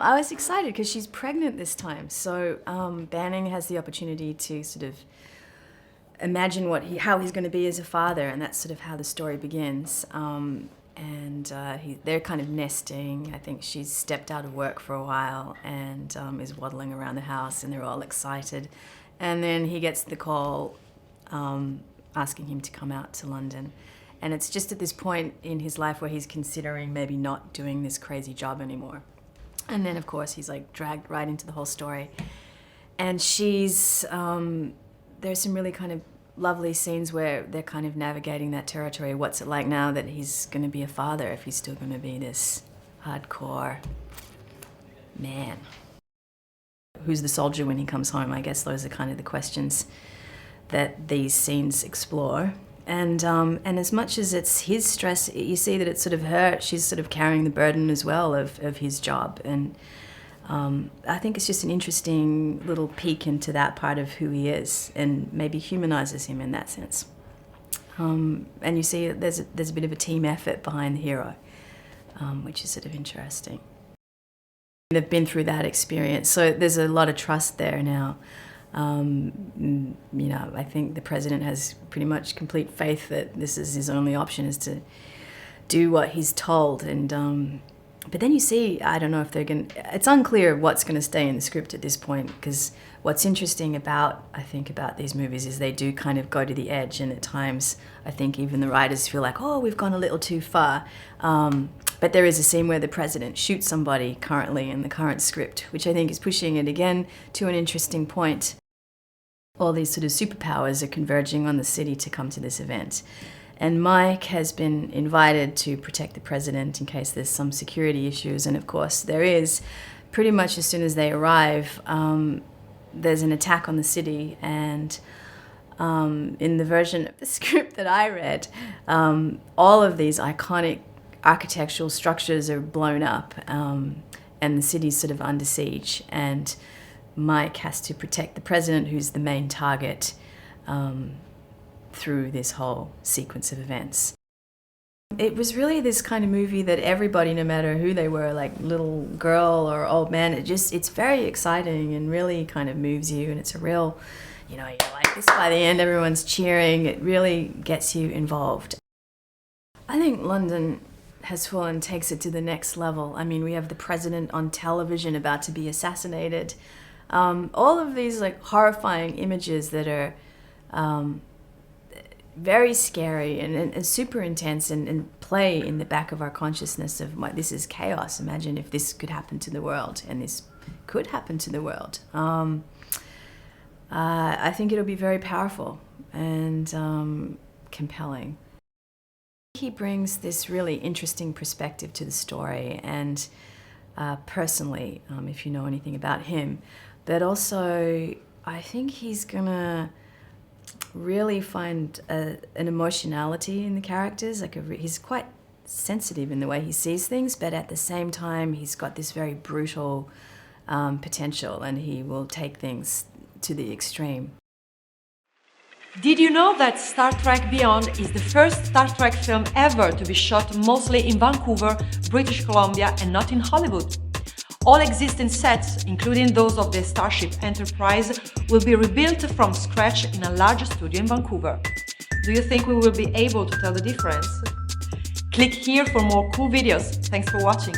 I was excited because she's pregnant this time, so Banning has the opportunity to sort of imagine how he's going to be as a father, and that's sort of how the story begins. They're kind of nesting. I think she's stepped out of work for a while and is waddling around the house, and they're all excited. And then he gets the call asking him to come out to London. And it's just at this point in his life where he's considering maybe not doing this crazy job anymore. And then, of course, he's like dragged right into the whole story. And she's, there's some really kind of lovely scenes where they're kind of navigating that territory. What's it like now that he's going to be a father, if he's still going to be this hardcore man? Who's the soldier when he comes home? I guess those are kind of the questions that these scenes explore. And as much as it's his stress, you see that it's sort of her, she's sort of carrying the burden as well of his job. And I think it's just an interesting little peek into that part of who he is, and maybe humanizes him in that sense. And you see there's a bit of a team effort behind the hero, which is sort of interesting. They've been through that experience, so there's a lot of trust there now. You know, I think the president has pretty much complete faith that this is his only option, is to do what he's told. And but then you see, I don't know if they're going to, it's unclear what's going to stay in the script at this point, because what's interesting about these movies is they do kind of go to the edge, and at times I think even the writers feel like, oh, we've gone a little too far. But there is a scene where the president shoots somebody currently in the current script, which I think is pushing it again to an interesting point. All these sort of superpowers are converging on the city to come to this event. And Mike has been invited to protect the president in case there's some security issues. And of course there is. Pretty much as soon as they arrive, there's an attack on the city. And in the version of the script that I read, all of these iconic architectural structures are blown up, and the city's sort of under siege. And Mike has to protect the president, who's the main target, through this whole sequence of events. It was really this kind of movie that everybody, no matter who they were, like little girl or old man, it's very exciting and really kind of moves you, and it's a real, you know, you're like this by the end, everyone's cheering, it really gets you involved. I think London has fallen takes it to the next level. I mean, we have the president on television about to be assassinated. All of these like horrifying images that are very scary and super intense, and play in the back of our consciousness of this is chaos. Imagine if this could happen to the world, and this could happen to the world. I think it'll be very powerful and compelling. He brings this really interesting perspective to the story, and personally, if you know anything about him, but also I think he's gonna really find an emotionality in the characters. Like he's quite sensitive in the way he sees things, but at the same time he's got this very brutal potential, and he will take things to the extreme. Did you know that Star Trek Beyond is the first Star Trek film ever to be shot mostly in Vancouver, British Columbia, and not in Hollywood? All existing sets, including those of the Starship Enterprise, will be rebuilt from scratch in a large studio in Vancouver. Do you think we will be able to tell the difference? Click here for more cool videos. Thanks for watching.